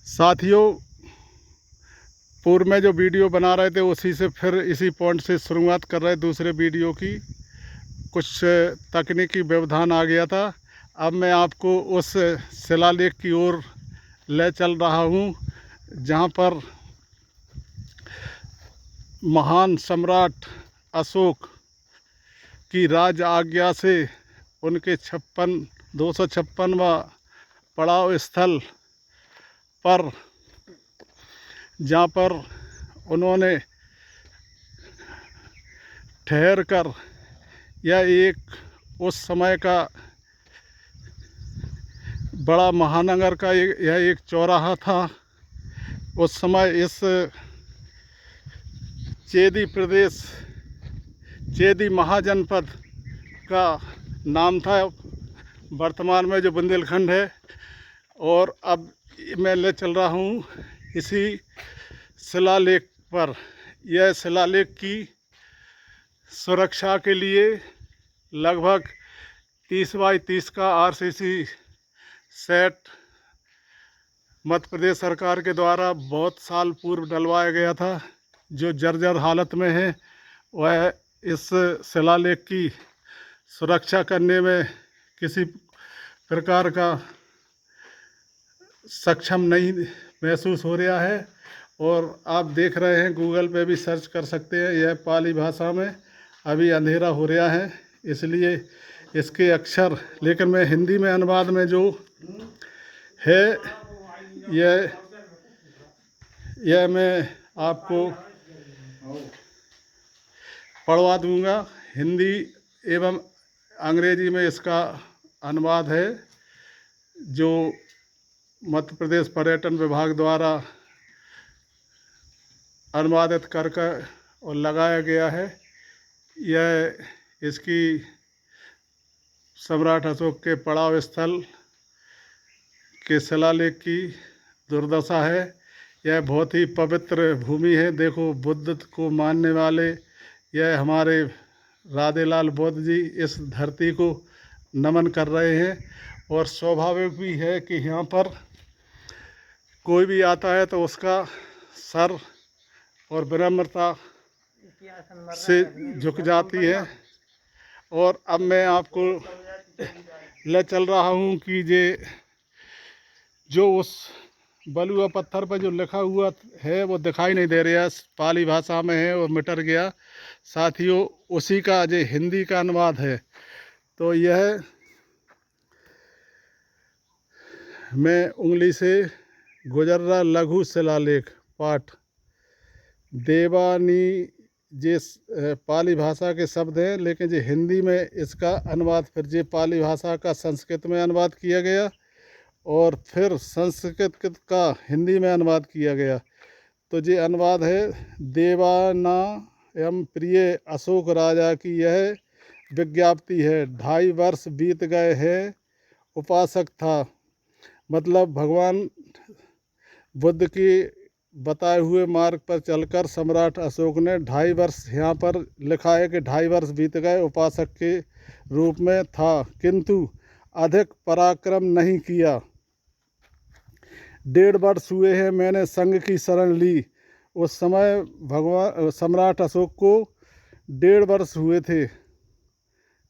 साथियों, पूर्व में जो वीडियो बना रहे थे उसी से फिर इसी पॉइंट से शुरुआत कर रहे दूसरे वीडियो की। कुछ तकनीकी व्यवधान आ गया था। अब मैं आपको उस शिलालेख की ओर ले चल रहा हूँ जहाँ पर महान सम्राट अशोक की राज आज्ञा से उनके 256वां पड़ाव स्थल पर, जहाँ पर उन्होंने ठहर कर, यह एक उस समय का बड़ा महानगर का यह एक चौराहा था। उस समय इस चेदी प्रदेश, चेदी महाजनपद का नाम था, वर्तमान में जो बुंदेलखंड है। और अब मैं ले चल रहा हूँ इसी शिलालेख पर। यह शिलालेख की सुरक्षा के लिए लगभग 30 बाई 30 का RCC सेट मध्य प्रदेश सरकार के द्वारा बहुत साल पूर्व डलवाया गया था, जो जर्जर हालत में है। वह इस शिलालेख की सुरक्षा करने में किसी प्रकार का सक्षम नहीं महसूस हो रहा है। और आप देख रहे हैं, गूगल पे भी सर्च कर सकते हैं। यह पाली भाषा में अभी अंधेरा हो रहा है, इसलिए इसके अक्षर, लेकिन मैं हिंदी में अनुवाद में जो है यह मैं आपको पढ़वा दूंगा। हिंदी एवं अंग्रेजी में इसका अनुवाद है, जो मध्य प्रदेश पर्यटन विभाग द्वारा अनुवादित कर और लगाया गया है। यह इसकी सम्राट अशोक के पड़ाव स्थल के शिलालेख की दुर्दशा है। यह बहुत ही पवित्र भूमि है। देखो, बुद्ध को मानने वाले यह हमारे राधेलाल बुद्ध जी इस धरती को नमन कर रहे हैं। और स्वाभाविक भी है कि यहाँ पर कोई भी आता है तो उसका सर और विनम्रता से झुक जाती है। और अब मैं आपको ले चल रहा हूँ कि जो उस बलुआ पत्थर पर जो लिखा हुआ है वो दिखाई नहीं दे रहा है, पाली भाषा में है और मिट गया। साथियों, उसी का जो हिंदी का अनुवाद है, तो यह मैं उंगली से गुजर रहा लघु शिलालेख पाठ देवानी, जे पाली भाषा के शब्द हैं, लेकिन जो हिंदी में इसका अनुवाद फिर जे पाली भाषा का संस्कृत में अनुवाद किया गया और फिर संस्कृत का हिंदी में अनुवाद किया गया। तो ये अनुवाद है, देवाना एवं प्रिय अशोक राजा की यह विज्ञप्ति है। 2.5 वर्ष बीत गए हैं, उपासक था। मतलब भगवान बुद्ध की बताए हुए मार्ग पर चलकर सम्राट अशोक ने 2.5 वर्ष, यहाँ पर लिखा है कि 2.5 वर्ष बीत गए, उपासक के रूप में था, किंतु अधिक पराक्रम नहीं किया। 1.5 वर्ष हुए हैं मैंने संघ की शरण ली। उस समय भगवान सम्राट अशोक को 1.5 वर्ष हुए थे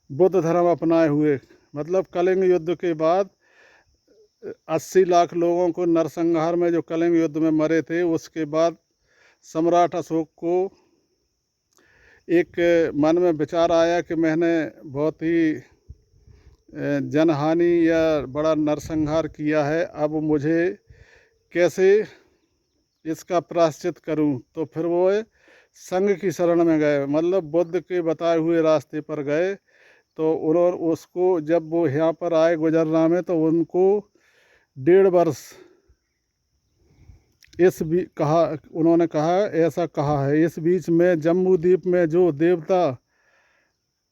बुद्ध धर्म अपनाए हुए। मतलब कलिंग युद्ध के बाद 80 लाख लोगों को नरसंहार में जो कलिंग युद्ध में मरे थे, उसके बाद सम्राट अशोक को एक मन में विचार आया कि मैंने बहुत ही जनहानि या बड़ा नरसंहार किया है, अब मुझे कैसे इसका प्रायश्चित करूं। तो फिर वो संघ की शरण में गए, मतलब बुद्ध के बताए हुए रास्ते पर गए। तो उन्होंने उसको, जब वो यहाँ पर आए गुजरना में, तो उनको 1.5 वर्ष उन्होंने कहा, ऐसा कहा है। इस बीच में जम्बू द्वीप में जो देवता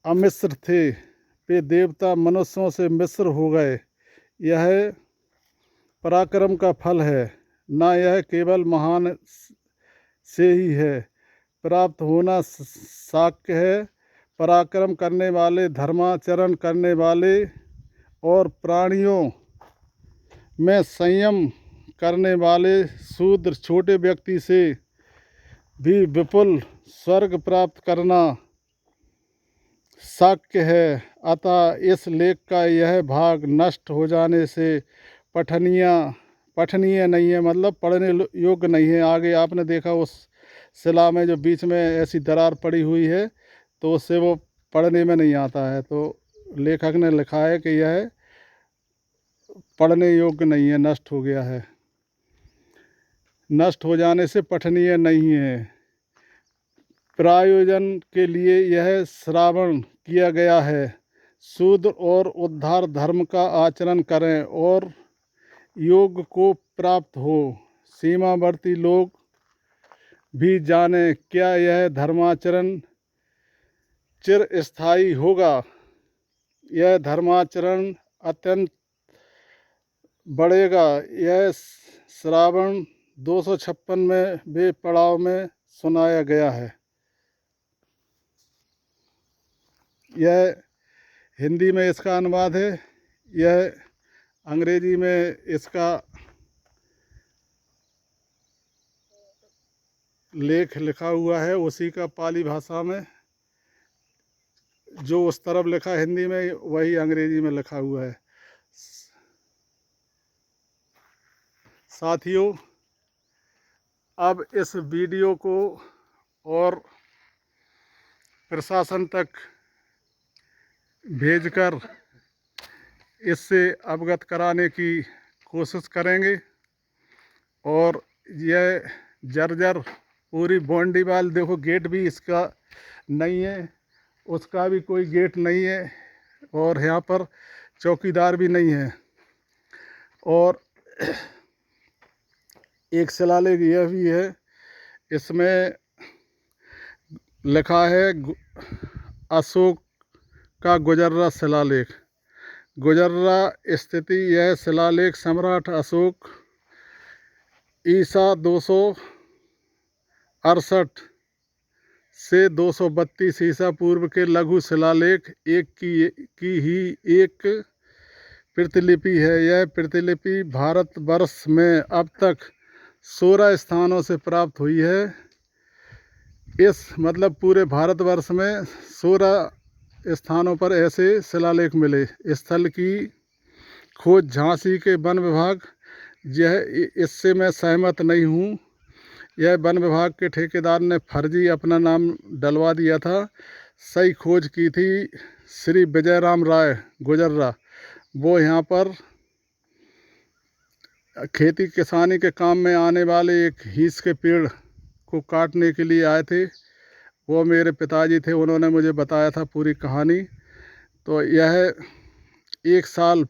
अमिश्र थे, वे देवता मनुष्यों से मिश्र हो गए। यह पराक्रम का फल है, ना यह केवल महान से ही है प्राप्त होना साक्य है। पराक्रम करने वाले, धर्माचरण करने वाले और प्राणियों में संयम करने वाले शूद्र छोटे व्यक्ति से भी विपुल स्वर्ग प्राप्त करना शक्य है। अतः इस लेख का यह भाग नष्ट हो जाने से पठनीय नहीं है, मतलब पढ़ने योग्य नहीं है। आगे आपने देखा उस शिला में जो बीच में ऐसी दरार पड़ी हुई है, तो उससे वो पढ़ने में नहीं आता है। तो लेखक ने लिखा है कि यह पढ़ने योग्य नहीं है, नष्ट हो गया है। नष्ट हो जाने से पठनीय नहीं है। प्रयोजन के लिए यह श्रावण किया गया है। शूद्र और उद्धार धर्म का आचरण करें और योग को प्राप्त हो। सीमावर्ती लोग भी जाने, क्या यह धर्माचरण चिरस्थायी होगा। यह धर्माचरण अत्यंत बढ़ेगा। यह श्रावण 256 में वे पड़ाव में सुनाया गया है। यह हिंदी में इसका अनुवाद है। यह अंग्रेजी में इसका लेख लिखा हुआ है, उसी का पाली भाषा में जो उस तरफ लिखा हिंदी में, वही अंग्रेजी में लिखा हुआ है। साथियों, अब इस वीडियो को और प्रशासन तक भेजकर इससे अवगत कराने की कोशिश करेंगे। और यह जर्जर पूरी बाउंड्री वाल, देखो गेट भी इसका नहीं है, उसका भी कोई गेट नहीं है, और यहाँ पर चौकीदार भी नहीं है। और एक शिलालेख यह भी है, इसमें लिखा है अशोक का गुजर्रा शिलालेख। गुजर्रा स्थिति यह शिलालेख सम्राट अशोक ईसा 268 से 232 ईसा पूर्व के लघु शिलालेख एक की ही एक प्रतिलिपि है। यह प्रतिलिपि भारतवर्ष में अब तक 16 स्थानों से प्राप्त हुई है। इस मतलब पूरे भारतवर्ष में 16 स्थानों पर ऐसे शिलालेख मिले। स्थल की खोज झांसी के वन विभाग, इससे मैं सहमत नहीं हूँ। यह वन विभाग के ठेकेदार ने फर्जी अपना नाम डलवा दिया था। सही खोज की थी श्री विजयराम राय गुजर्रा। वो यहाँ पर खेती किसानी के काम में आने वाले एक हीस के पेड़ को काटने के लिए आए थे। वो मेरे पिताजी थे, उन्होंने मुझे बताया था पूरी कहानी। तो यह एक साल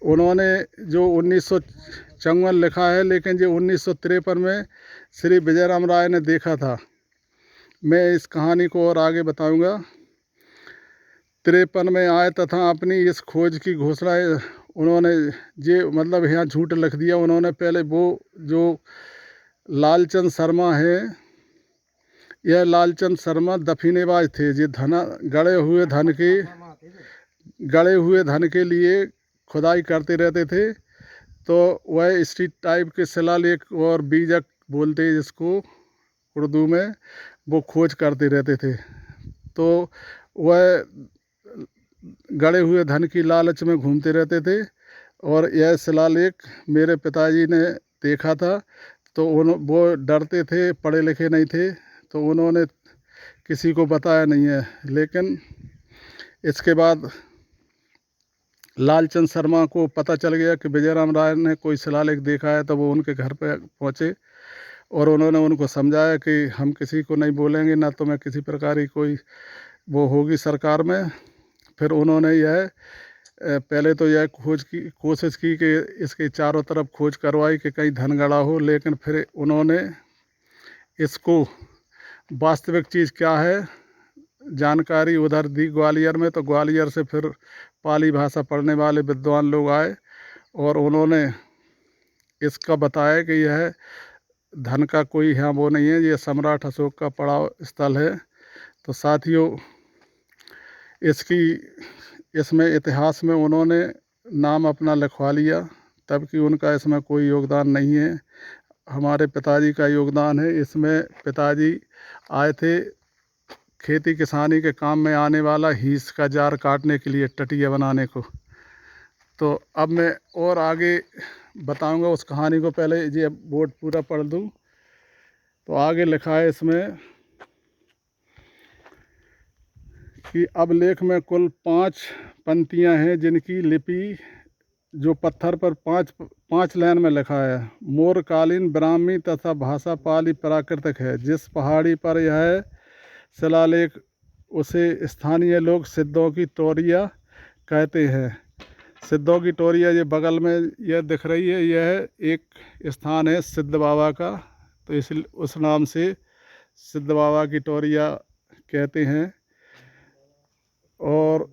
उन्होंने जो 1954 लिखा है, लेकिन जो 1953 में श्री विजयराम राय ने देखा था। मैं इस कहानी को और आगे बताऊंगा। 53 में आए तथा अपनी इस खोज की घोषणा उन्होंने मतलब यहाँ झूठ लिख दिया। उन्होंने पहले वो जो लालचंद शर्मा है, यह लालचंद शर्मा दफीनेबाज थे, जो गड़े हुए धन के लिए खुदाई करते रहते थे। तो वह स्ट्रीट टाइप के शिलालेख और बीजक बोलते जिसको उर्दू में, वो खोज करते रहते थे। तो वह गड़े हुए धन की लालच में घूमते रहते थे। और यह शिलालेख मेरे पिताजी ने देखा था। तो वो डरते थे, पढ़े लिखे नहीं थे, तो उन्होंने किसी को बताया नहीं है। लेकिन इसके बाद लालचंद शर्मा को पता चल गया कि विजयराम राय ने कोई शिलालेख देखा है। तो वो उनके घर पर पहुँचे और उन्होंने उनको समझाया कि हम किसी को नहीं बोलेंगे, ना तो मैं किसी प्रकार की कोई वो होगी सरकार में। फिर उन्होंने यह पहले तो यह कोशिश की कि इसके चारों तरफ खोज करवाई कि कहीं धन गड़ा हो। लेकिन फिर उन्होंने इसको वास्तविक चीज़ क्या है जानकारी उधर दी ग्वालियर में। तो ग्वालियर से फिर पाली भाषा पढ़ने वाले विद्वान लोग आए और उन्होंने इसका बताया कि यह धन का कोई यहाँ वो नहीं है, ये सम्राट अशोक का पड़ाव स्थल है। तो साथियों, इसमें इतिहास में उन्होंने नाम अपना लिखवा लिया। तबकि उनका इसमें कोई योगदान नहीं है। हमारे पिताजी का योगदान है इसमें। पिताजी आए थे खेती किसानी के काम में आने वाला हीस का जार काटने के लिए, टटिया बनाने को। तो अब मैं और आगे बताऊंगा उस कहानी को। पहले ये बोर्ड पूरा पढ़ दूं। तो आगे लिखा है इसमें कि अब लेख में कुल 5 पंक्तियां हैं जिनकी लिपि जो पत्थर पर पाँच लाइन में लिखा है। मोरकालीन, ब्राह्मी तथा भाषा पाली प्राकृतिक है। जिस पहाड़ी पर यह शिलालेख उसे स्थानीय लोग सिद्धों की टोरिया कहते हैं। सिद्धों की टोरिया ये बगल में यह दिख रही है, यह एक स्थान है सिद्ध बाबा का, तो इस उस नाम से सिद्ध बाबा की टोरिया कहते हैं। और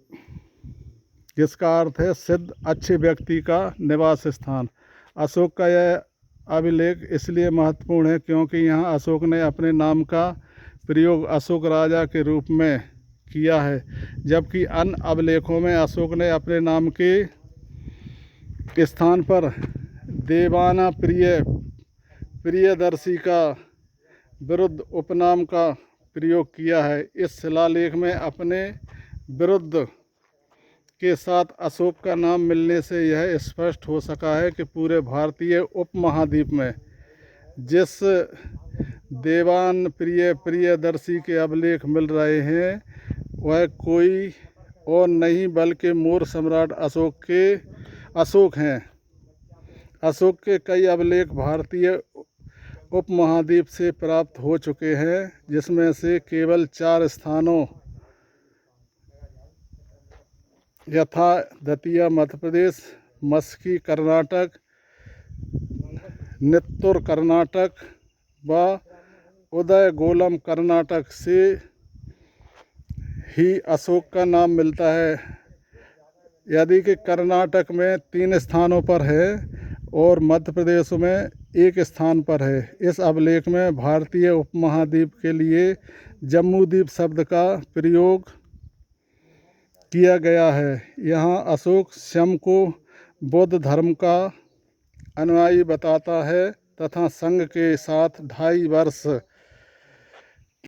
जिसका अर्थ है सिद्ध, अच्छे व्यक्ति का निवास स्थान। अशोक का यह अभिलेख इसलिए महत्वपूर्ण है क्योंकि यहाँ अशोक ने अपने नाम का प्रयोग अशोक राजा के रूप में किया है, जबकि अन्य अभिलेखों में अशोक ने अपने नाम के स्थान पर देवाना प्रियदर्शी का विरुद्ध उपनाम का प्रयोग किया है। इस शिलालेख में अपने विरुद्ध के साथ अशोक का नाम मिलने से यह स्पष्ट हो सका है कि पूरे भारतीय उपमहाद्वीप में जिस देवान प्रियदर्शी के अभिलेख मिल रहे हैं वह कोई और नहीं बल्कि मौर्य सम्राट अशोक हैं। अशोक के कई अभिलेख भारतीय उपमहाद्वीप से प्राप्त हो चुके हैं, जिसमें से केवल 4 स्थानों यथा दतिया मध्य प्रदेश, मस्की कर्नाटक, नित्तूर कर्नाटक व उदयगोलम कर्नाटक से ही अशोक का नाम मिलता है। यदि कि कर्नाटक में 3 स्थानों पर है और मध्य प्रदेश में 1 स्थान पर है। इस अभिलेख में भारतीय उपमहाद्वीप के लिए जम्बूद्वीप शब्द का प्रयोग किया गया है। यहाँ अशोक स्वयं को बौद्ध धर्म का अनुयायी बताता है तथा संघ के साथ 2.5 वर्ष